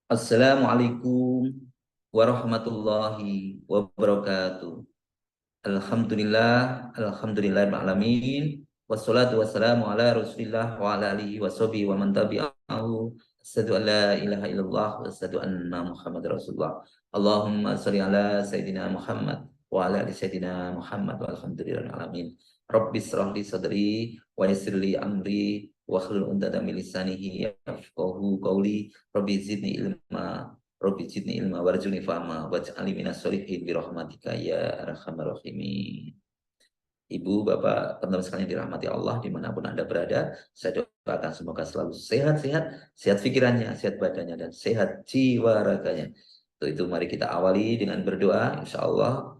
Assalamualaikum warahmatullahi wabarakatuh. Alhamdulillahirrahmanirrahim. Wassalatu wassalamu ala rasulillah wa ala alihi wa sahbihi wa man tabi'ahu. Asyhadu an la ilaha illallah wa asyhadu anna Muhammad rasulullah. Allahumma sholli ala Sayyidina Muhammad wa ala ali Sayyidina Muhammad wa alhamdulillahil alamin. Rabbi shrah li sadri wa yassir li amri wa hlul 'uqdatam min lisani yafqahu qawli. Rabbi zidni ilma warzuqni fahma waj'alni minas sholihin bi rahmatika ya arhamar rahimin. Ibu, Bapak, teman-teman sekalian dirahmati Allah dimanapun Anda berada, saya doakan semoga selalu sehat-sehat, sehat pikirannya, sehat badannya, dan sehat jiwa raganya. Untuk itu mari kita awali dengan berdoa, insya Allah.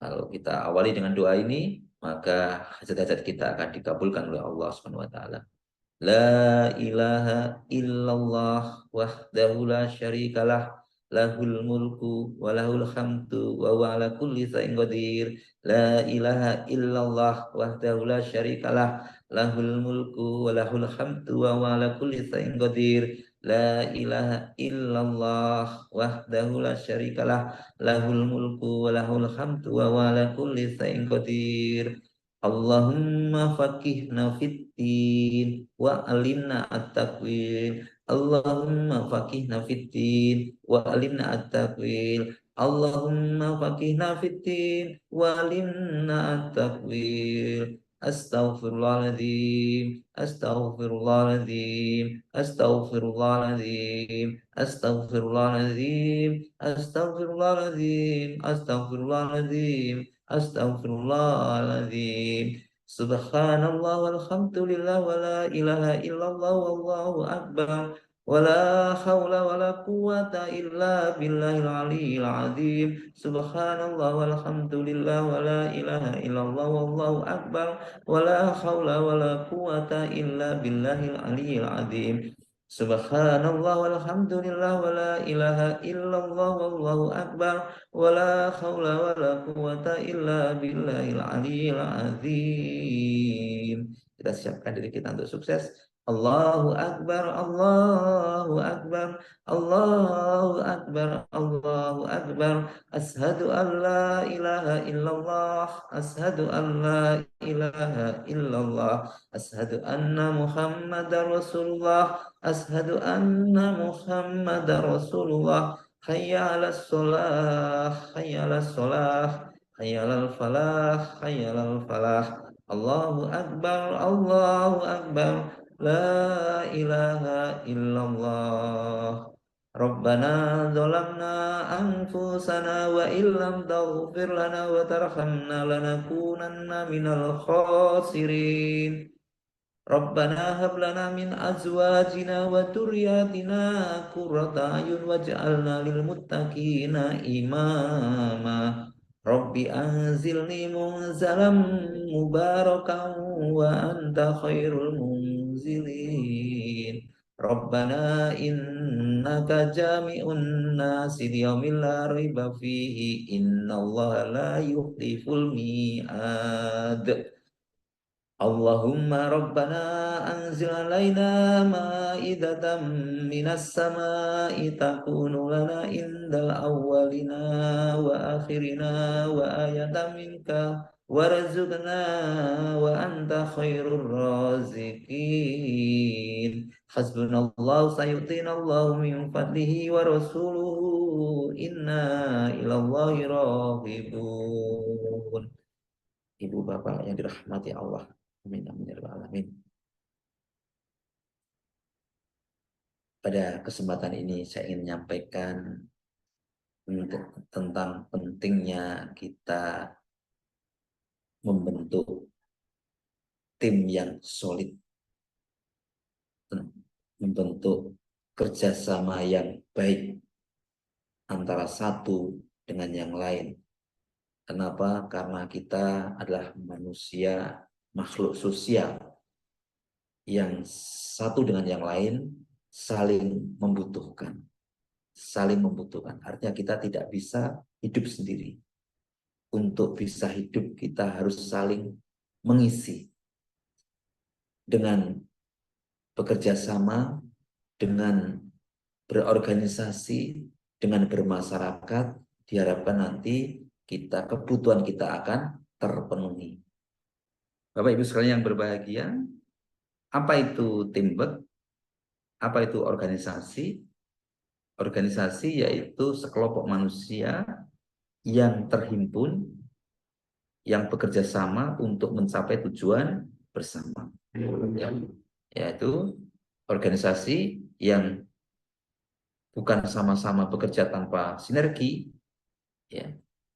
Kalau kita awali dengan doa ini, maka hajat-hajat kita akan dikabulkan oleh Allah Subhanahu wa taala. La ilaha illallah wahdahu la syarikalah lahul mulku wa lahul hamdu wa huwa ala kulli syai'in qadir. La ilaha illallah wahdahu la syarikalah lahul mulku wa lahul hamdu wa huwa ala kulli syai'in qadir. La ilaha illallah wahdahu la syarikalah lahul mulku wa lahul hamdu wa huwa ala kulli syai'in qadir. Allahumma faqihna fiddin wa alimna at-takwil. Allahumma faqihna fiddin wa alimna at-takwil. Allahumma faqihna fiddin wa alimna at-takwil. Astaghfirullahaladzim, astaghfirullahaladzim, astaghfirullahaladzim, astaghfirullahaladzim, astaghfirullahaladzim, astaghfirullahaladzim. Astaghfirullahaladzim. Subhanallah walhamdulillah wa la ilaha illallah wallahu akbar. Wa la hawla wa la quwata illa billahil aliyyil azim. Subhanallah walhamdulillah wa la ilaha illallah wallahu akbar. Wa la hawla wa la quwata illa billahil aliyyil azim. Subhanallah walhamdulillah wa la ilaha illallah wallahu akbar. Wala haula wala quwata illa billahil aliyil azim. Kita siapkan diri kita untuk sukses. Allahu Akbar, Allahu Akbar, Allahu Akbar, Allahu Akbar. Ashadu an la ilaha illallah, ashadu an la ilaha illallah, ashadu anna Muhammadar Rasulullah, ashadu anna Muhammadar Rasulullah. Hayya 'alas shalah, hayya 'alas shalah, hayya 'alal falah, hayya 'alal falah. Allahu akbar, Allahu akbar. La ilaha illallah. Rabbana zalamna anfusana wa illam taghfir lana wa tarhamna lanakunanna minal khasirin. Rabbana hab lana min azwajina wa dzurriyyatina qurrata a'yun waj'alna lil muttaqina imama. Rabbi anzilni munzalam mubarakan wa anta khairul munzilin. Rabbana innaka jami'un nasi liyaumin la raiba fihi innallaha la yukhliful mi'ad. Allahumma rabbana anzil alaina ma'idatan minas sama'i takunu lana indal awwalina wa akhirina wa ayatan minka warzuqna wa anta khairur raziqin. Hasbunallahu sayu'tinallahu min fadlihi wa rasuluhu inna ilallahi raghibun. Ibu bapak yang dirahmati Allah. Amin, amin, ya rabbal alamin. Pada kesempatan ini saya ingin menyampaikan tentang pentingnya kita membentuk tim yang solid, membentuk kerjasama yang baik antara satu dengan yang lain. Kenapa? Karena kita adalah manusia, makhluk sosial yang satu dengan yang lain saling membutuhkan. Saling membutuhkan. Artinya kita tidak bisa hidup sendiri. Untuk bisa hidup kita harus saling mengisi. Dengan bekerja sama, dengan berorganisasi, dengan bermasyarakat, diharapkan nanti kebutuhan kita akan terpenuhi. Bapak Ibu sekalian yang berbahagia, apa itu teamwork? Apa itu organisasi? Organisasi yaitu sekelompok manusia yang terhimpun, yang bekerja sama untuk mencapai tujuan bersama. Ya, yaitu organisasi yang bukan sama-sama bekerja tanpa sinergi, ya,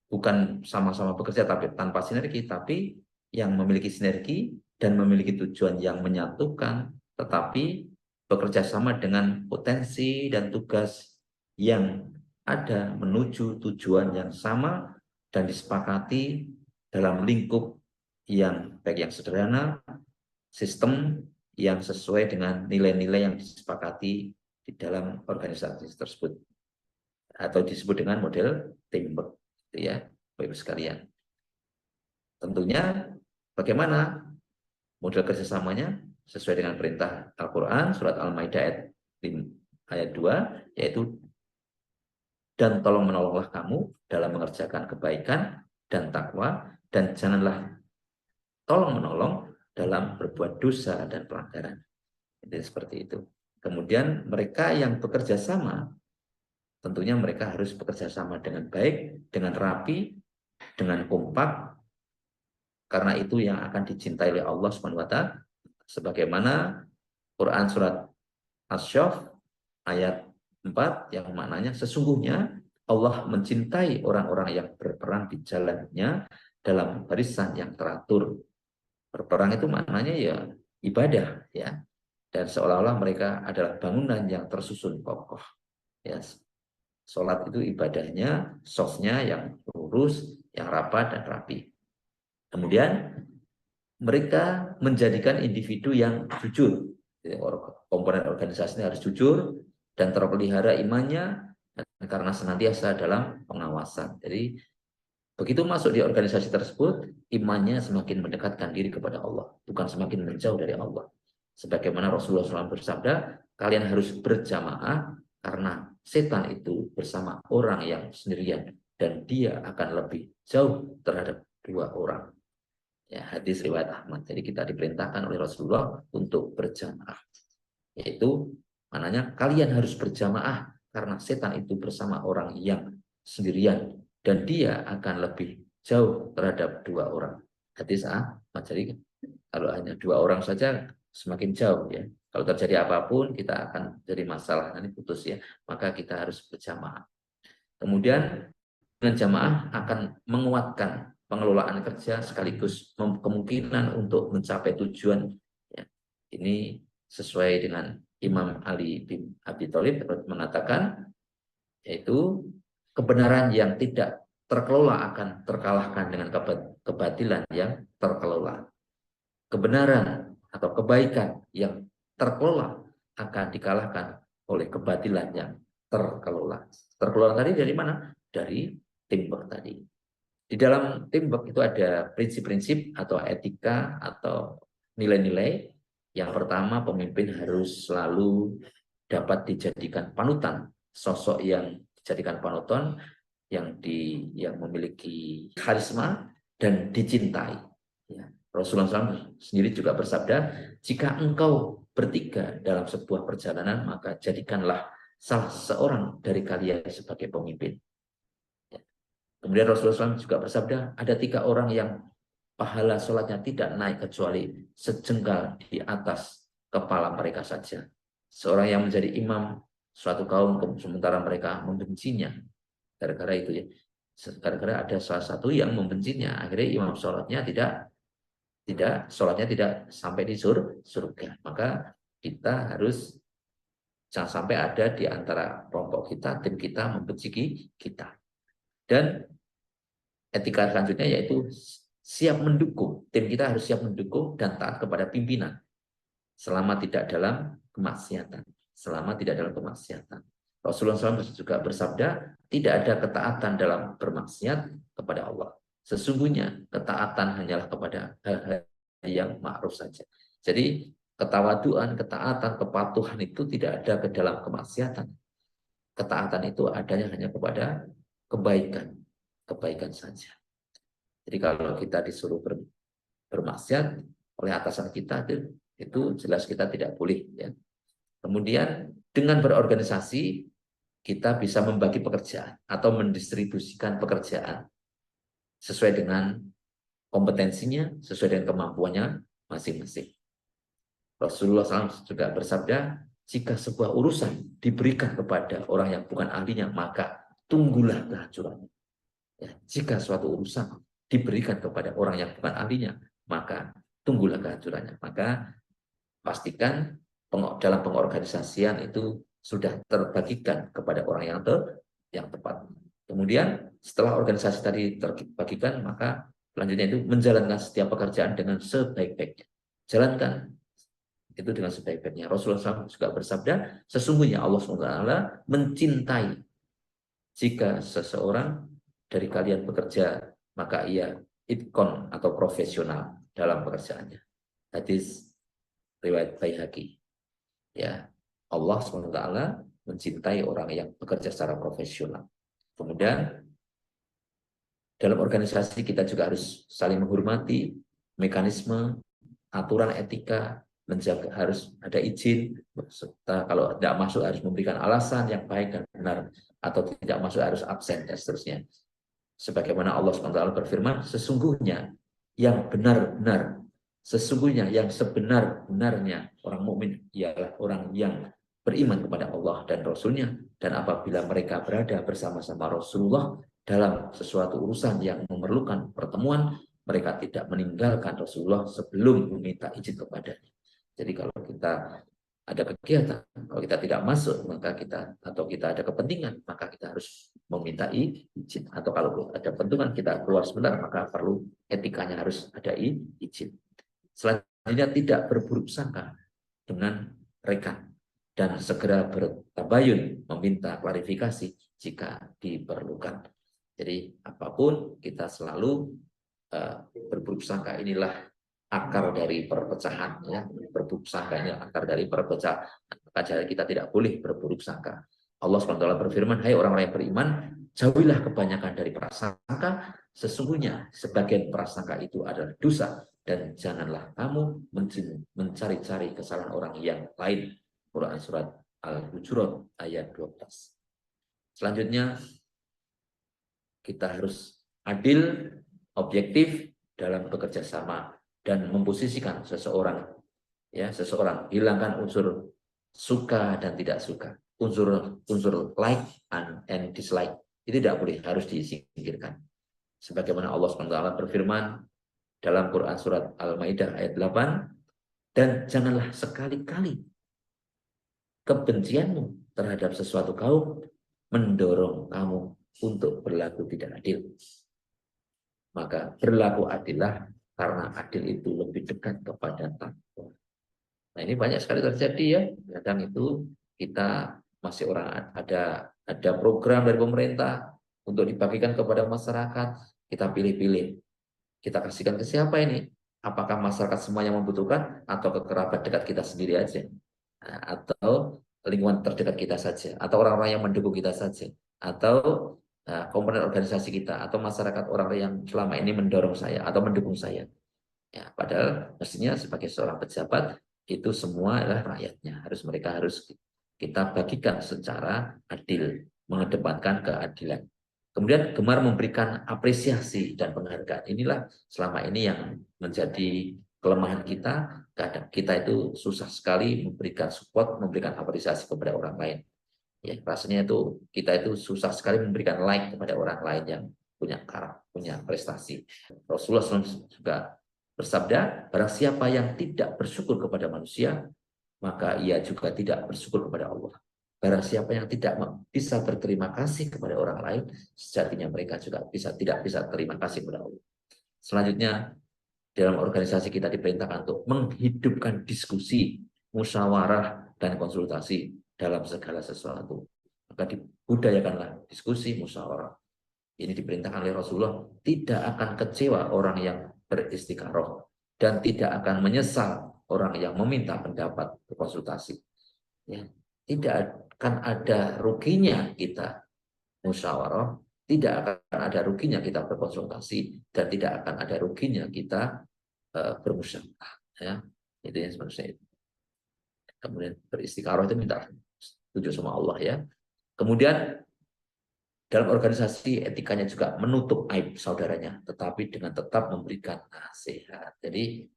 bukan sama-sama bekerja tapi tanpa sinergi, tapi yang memiliki sinergi dan memiliki tujuan yang menyatukan, tetapi bekerja sama dengan potensi dan tugas yang ada menuju tujuan yang sama dan disepakati dalam lingkup yang baik yang sederhana, sistem yang sesuai dengan nilai-nilai yang disepakati di dalam organisasi tersebut, atau disebut dengan model teamwork, ya, Bapak Ibu sekalian. Tentunya bagaimana model kerjasamanya sesuai dengan perintah Al-Quran surat Al-Maidah ayat 2, yaitu dan tolong menolonglah kamu dalam mengerjakan kebaikan dan takwa, dan janganlah tolong menolong dalam berbuat dosa dan pelanggaran. Jadi seperti itu. Kemudian mereka yang bekerja sama, tentunya mereka harus bekerja sama dengan baik, dengan rapi, dengan kompak, karena itu yang akan dicintai oleh Allah SWT. Sebagaimana Quran surat Asy-Syaff ayat 4 yang maknanya sesungguhnya Allah mencintai orang-orang yang berperang di jalannya dalam barisan yang teratur. Berperang itu maknanya ya ibadah, ya. Dan seolah-olah mereka adalah bangunan yang tersusun kokoh. Ya, sholat itu ibadahnya, sofnya yang lurus, yang rapat dan rapi. Kemudian mereka menjadikan individu yang jujur. Jadi, komponen organisasi ini harus jujur dan terpelihara imannya karena senantiasa dalam pengawasan. Jadi begitu masuk di organisasi tersebut, imannya semakin mendekatkan diri kepada Allah, bukan semakin menjauh dari Allah. Sebagaimana Rasulullah SAW bersabda, kalian harus berjamaah karena setan itu bersama orang yang sendirian dan dia akan lebih jauh terhadap dua orang. Ya, hadis riwayat Ahmad. Jadi kita diperintahkan oleh Rasulullah untuk berjamaah. Yaitu maknanya kalian harus berjamaah karena setan itu bersama orang yang sendirian dan dia akan lebih jauh terhadap dua orang. Hadis Ahmad. Jadi kalau hanya dua orang saja semakin jauh, ya. Kalau terjadi apapun kita akan jadi masalah, nanti putus, ya. Maka kita harus berjamaah. Kemudian dengan jamaah akan menguatkan pengelolaan kerja sekaligus kemungkinan untuk mencapai tujuan. Ya. Ini sesuai dengan Imam Ali bin Abi Thalib mengatakan, yaitu kebenaran yang tidak terkelola akan terkalahkan dengan kebatilan yang terkelola. Kebenaran atau kebaikan yang terkelola akan dikalahkan oleh kebatilan yang terkelola. Terkelola tadi dari mana? Dari teamwork tadi. Di dalam teamwork itu ada prinsip-prinsip atau etika atau nilai-nilai. Yang pertama, pemimpin harus selalu dapat dijadikan panutan, sosok yang dijadikan panutan yang memiliki karisma dan dicintai. Ya. Rasulullah SAW sendiri juga bersabda, jika engkau bertiga dalam sebuah perjalanan, maka jadikanlah salah seorang dari kalian sebagai pemimpin. Ya. Kemudian Rasulullah SAW juga bersabda, ada 3 orang yang pahala sholatnya tidak naik kecuali sejengkal di atas kepala mereka saja. Seorang yang menjadi imam suatu kaum sementara mereka membencinya. Gara-gara itu, ya. Gara-gara ada salah satu yang membencinya, akhirnya imam sholatnya tidak sampai di surga. Maka kita harus jangan sampai ada di antara kelompok kita, tim kita membenci kita. Dan etika selanjutnya yaitu siap mendukung. Tim kita harus siap mendukung dan taat kepada pimpinan selama tidak dalam kemaksiatan. Selama tidak dalam kemaksiatan. Rasulullah SAW juga bersabda, tidak ada ketaatan dalam bermaksiat kepada Allah. Sesungguhnya ketaatan hanyalah kepada hal-hal yang ma'ruf saja. Jadi ketawaduan, ketaatan, kepatuhan itu tidak ada ke dalam kemaksiatan. ketaatan itu adanya hanya kepada kebaikan, kebaikan saja. Jadi kalau kita disuruh bermaksiat oleh atasan kita, itu jelas kita tidak boleh. Ya. Kemudian dengan berorganisasi kita bisa membagi pekerjaan atau mendistribusikan pekerjaan sesuai dengan kompetensinya, sesuai dengan kemampuannya masing-masing. Rasulullah SAW juga bersabda, jika sebuah urusan diberikan kepada orang yang bukan ahlinya, maka tunggulah kehancurannya. Ya, jika suatu urusan diberikan kepada orang yang bukan ahlinya, maka tunggulah kehancurannya. Maka pastikan dalam pengorganisasian itu sudah terbagikan kepada orang yang tepat. Kemudian setelah organisasi tadi terbagikan, maka selanjutnya itu menjalankan setiap pekerjaan dengan sebaik-baiknya. Jalankan itu dengan sebaik-baiknya. Rasulullah SAW juga bersabda, sesungguhnya Allah SWT mencintai jika seseorang dari kalian bekerja, maka ia itkon atau profesional dalam pekerjaannya. Hadis riwayat Baihaqi. Ya, Allah SWT mencintai orang yang bekerja secara profesional. Kemudian dalam organisasi kita juga harus saling menghormati mekanisme, aturan etika, menjaga harus ada izin, kalau tidak masuk harus memberikan alasan yang baik dan benar, atau tidak masuk harus absen dan seterusnya. Sebagaimana Allah SWT berfirman, sesungguhnya yang benar-benar, sesungguhnya yang sebenar-benarnya orang mukmin ialah orang yang beriman kepada Allah dan Rasulnya, dan apabila mereka berada bersama-sama Rasulullah dalam sesuatu urusan yang memerlukan pertemuan, mereka tidak meninggalkan Rasulullah sebelum meminta izin kepadanya. Jadi kalau kita ada kegiatan, kalau kita tidak masuk, maka kita atau kita ada kepentingan, maka kita harus meminta izin. Atau kalau ada kepentingan kita keluar sebentar, maka perlu etikanya harus ada izin. Selanjutnya tidak berburuk sangka dengan rekan dan segera bertabayun meminta klarifikasi jika diperlukan. Jadi apapun kita selalu berburuk sangka, inilah akar dari perpecahan, ya. Berburuk sangka ini akar dari perpecahan. Maka kita tidak boleh berburuk sangka. Allah SWT berfirman, hai orang-orang yang beriman, jauhilah kebanyakan dari prasangka, sesungguhnya sebagian prasangka itu adalah dosa, dan janganlah kamu mencari-cari kesalahan orang yang lain. Quran surat Al-Hujurat ayat 12. Selanjutnya kita harus adil, objektif dalam bekerja sama dan memposisikan seseorang, ya, seseorang hilangkan unsur suka dan tidak suka, unsur like and dislike itu tidak boleh, harus disingkirkan. Sebagaimana Allah SWT berfirman dalam Quran surat Al-Maidah ayat 8, dan janganlah sekali-kali kebencianmu terhadap sesuatu kaum mendorong kamu untuk berlaku tidak adil. Maka berlaku adillah, karena adil itu lebih dekat kepada takwa. Nah ini banyak sekali terjadi, ya. Kadang itu kita masih ada program dari pemerintah untuk dibagikan kepada masyarakat, kita pilih-pilih, kita kasihkan ke siapa ini? Apakah masyarakat semuanya membutuhkan atau ke kerabat dekat kita sendiri aja? Nah, atau lingkungan terdekat kita saja, atau orang-orang yang mendukung kita saja, atau komponen organisasi kita, atau masyarakat orang yang selama ini mendorong saya atau mendukung saya. Ya, padahal mestinya sebagai seorang pejabat itu semua adalah rakyatnya. Mereka harus kita bagikan secara adil, mengedepankan keadilan. Kemudian gemar memberikan apresiasi dan penghargaan. Inilah selama ini yang menjadi kelemahan kita. Kadang kita itu susah sekali memberikan support, memberikan apresiasi kepada orang lain. Ya, rasanya itu kita itu susah sekali memberikan like kepada orang lain yang punya karakter, punya prestasi. Rasulullah SAW juga bersabda, barang siapa yang tidak bersyukur kepada manusia, maka ia juga tidak bersyukur kepada Allah. Barang siapa yang tidak bisa berterima kasih kepada orang lain, sejatinya mereka juga tidak bisa terima kasih kepada Allah. Selanjutnya, dalam organisasi kita diperintahkan untuk menghidupkan diskusi, musyawarah, dan konsultasi dalam segala sesuatu. Maka dibudayakanlah diskusi, musyawarah. Ini diperintahkan oleh Rasulullah. Tidak akan kecewa orang yang beristiqaroh, dan tidak akan menyesal orang yang meminta pendapat konsultasi. Ya, tidak akan ada ruginya kita musyawarah, tidak akan ada ruginya kita berkonsultasi, dan tidak akan ada ruginya kita bermusyawarah. Ya, itu yang sebenarnya. Kemudian beristikharah itu minta setuju sama Allah ya. Kemudian dalam organisasi etikanya juga menutup aib saudaranya, tetapi dengan tetap memberikan nasihat. Jadi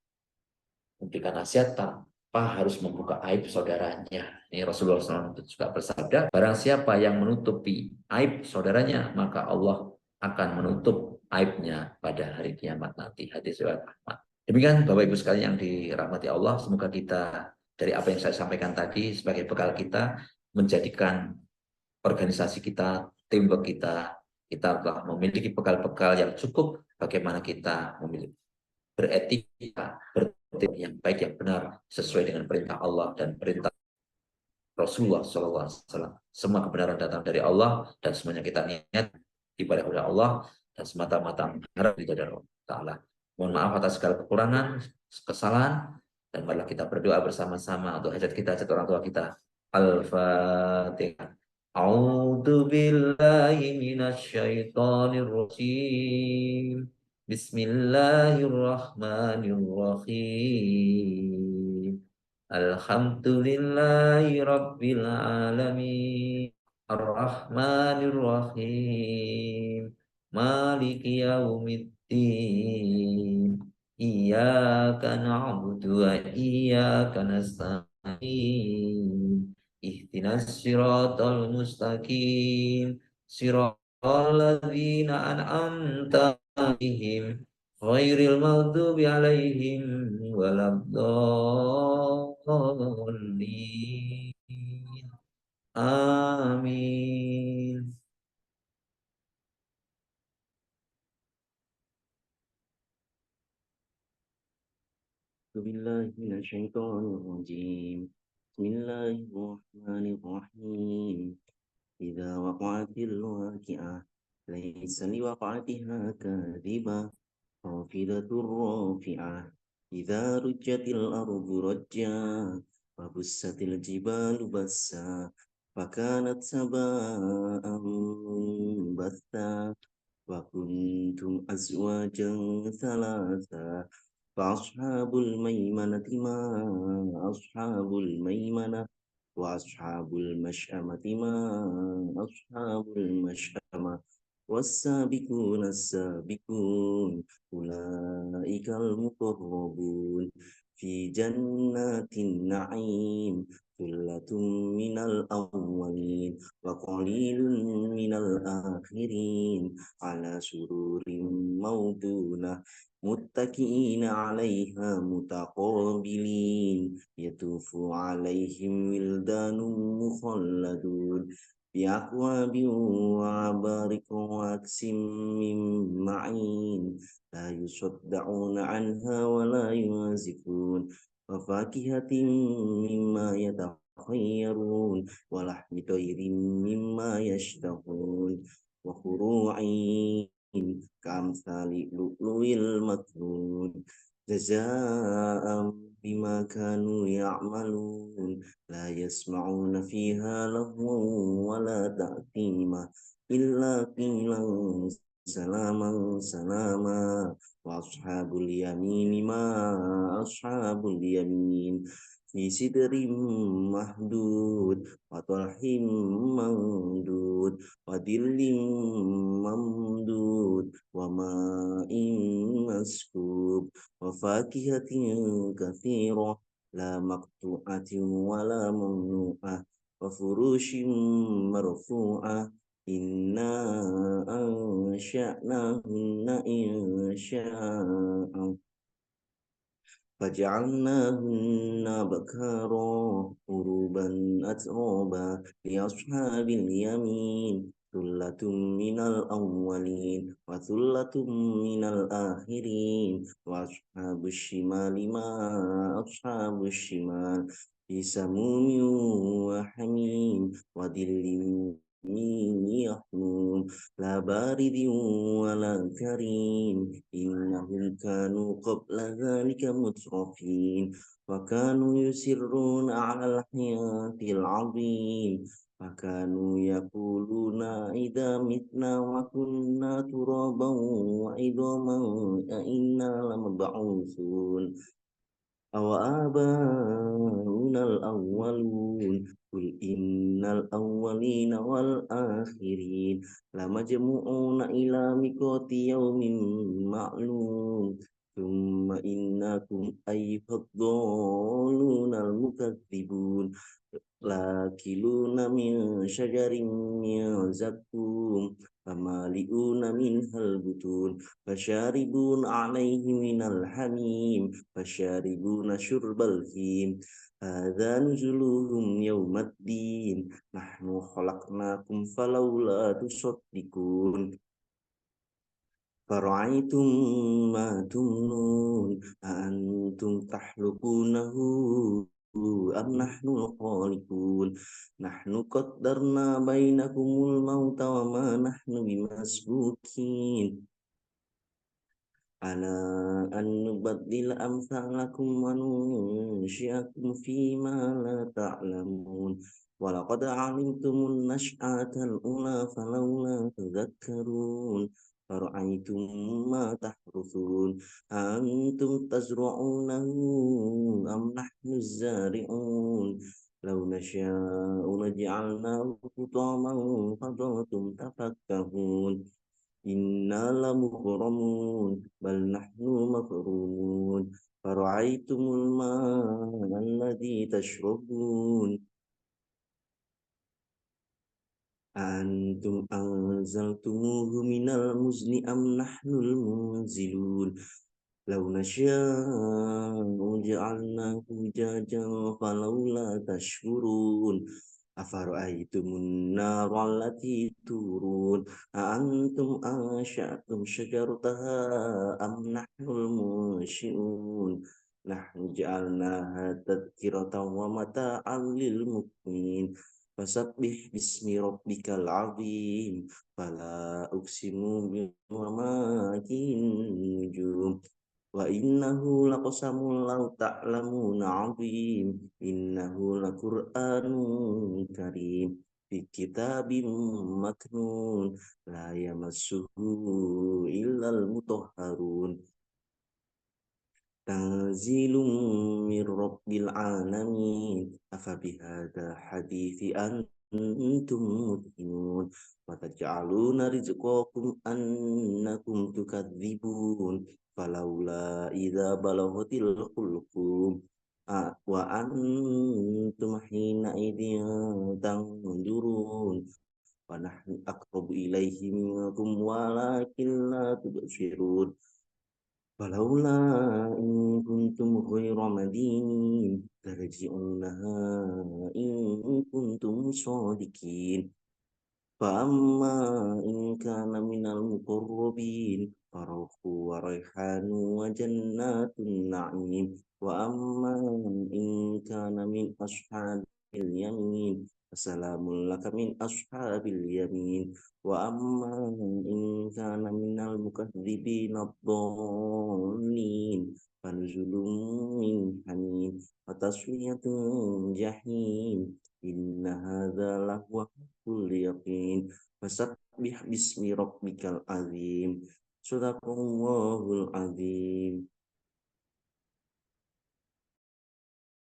memberikan nasihat tanpa harus membuka aib saudaranya. Ini Rasulullah SAW juga bersabda, barang siapa yang menutupi aib saudaranya, maka Allah akan menutup aibnya pada hari kiamat nanti. Hadis riwayat Ahmad. Demikian Bapak Ibu sekalian yang dirahmati Allah, semoga kita dari apa yang saya sampaikan tadi sebagai bekal kita menjadikan organisasi kita, teamwork kita telah memiliki bekal-bekal yang cukup bagaimana kita memiliki beretika, bertindak yang baik, yang benar, sesuai dengan perintah Allah dan perintah Rasulullah SAW. Semua kebenaran datang dari Allah dan semuanya kita niat ibadah kepada Allah dan semata-mata mengharap ridha dari Allah Ta'ala. Mohon maaf atas segala kekurangan, kesalahan, dan marilah kita berdoa bersama-sama untuk hajat kita, hajat orang tua kita. Al-Fatihah. A'udzu billahi minasyaitonir rajim. Bismillahirrahmanirrahim. Alhamdulillahi Rabbil Alamin. Ar-Rahmanir Rahim. Maliki Yaumiddin. Iyyaka na'budu wa iyyaka nasta'in. Ihdinas siratal mustaqim. Siratal ladzina an'amta 'alaihim ghairil maghdubi 'alaihim waladdallin. Amin. بالله من الشيطان الرجيم بسم الله الرحمن الرحيم إذا وقعت الواقعة ليس لوقعتها كاذبة خافضة رافعة إذا رجت الأرض رجا وبست الجبال بسا فكانت هباء منبثا وكنتم أزواجا ثلاثا فأصحاب الميمنة ما أصحاب الميمنة وأصحاب المشأمة ما أصحاب المشأمة والسابقون السابقون أولئك المقربون في جنات النعيم ثلة من الأولين وقليل من الآخرين على سرور موضونة متكئين عليها متقابلين يطوف عليهم ولدان مخلدون بأكواب وعبارك وأكس من معين لا يصدعون عنها ولا ينزفون وفاكهة مما يتخيرون ولحم طير مما يشتهون وفروع كأمثال لؤلؤ المكنون جزاء بما كانوا يعملون لا يسمعون فيها لغوا ولا تأثيما إلا قيلا سلاما سلاما وأصحاب اليمين ما أصحاب اليمين في سدر محدود وطلح ممدود وظل ممدود وماء مسكوب وفاكهة كثيرة لا مقطوعة ولا ممنوعة وفروش مرفوعة إنا أنشأناهن إنشاء فجعلناهن بكارا عربا أترابا لأصحاب اليمين ثلة من الأولين وثلة من الآخرين وأصحاب الشمال ما أصحاب الشمال في سموم وحميم وظل من يحموم لا بارد ولا كريم إنهم كانوا قبل ذلك مترفين وكانوا يسرون على الحياة العظيم فكانوا يقولون إذا متنا وكنا ترابا وعظاما أإنا لمبعوثون أو آباؤنا الأولون قل إن الأولين والآخرين لمجموعون إلى ميقات يوم معلوم ثم إنكم أيها الضالون المكذبون لآكلون من شجر من زقوم فمالئون منها البطون فشاربون عليه من الحميم فشاربون شرب الهيم هذا نزلهم يوم الدين نحن خلقناكم فلولا تصدقون فرأيتم ما تمنون أأنتم تخلقونه أم نحن الخالقون نحن قدرنا بينكم الموت وما نحن بمسبوقين على أن نبدل أمثالكم وننشئكم فيما لا تعلمون ولقد علمتم النشأة الأولى فلولا تذكرون فرأيتم ما تحرثون أنتم تزرعونه أم نحن الزارعون لو نشاء لجعلناه حطاما فظلتم تفكهون إنا لمغرمون بل نحن مغرومون فرأيتم الماء الذي تشربون أأنتم أنزلتموه من المزن أم نحن المنزلون لو نشاء جعلناه أجاجا فلولا تشكرون أفرأيتم النار التي تورون أأنتم أنشأتم شجرتها أم نحن المنشئون نحن جعلناها تذكرة ومتاعا للمقوين فسبح باسم ربك العظيم فلا أقسم بمواقع النجوم وإنه لقسم لو تعلمون عظيم إنه لقرآن كريم في كتاب مكنون لا يمسه إلا المطهرون تنزيل من رب العالمين أفبهذا حديث أنتم مدهنون وتجعلون رزقكم أنكم تكذبون فلولا إذا بلغت الحلقوم وأنتم حينئذ تنظرون ونحن أقرب إليه منكم ولكن لا تبصرون فلولا إن كنتم غير مدينين ترجعونها إن كنتم صادقين فأما إن كان من المقربين فروح وريحان وجنات النعيم وأما إن كان من أصحاب اليمين فسلام لك من أصحاب اليمين وأما إن كان من المكذبين الضالين فنزل من حميم وتصفية جحيم إن هذا لهو حق اليقين فسبح باسم ربك العظيم صدق الله العظيم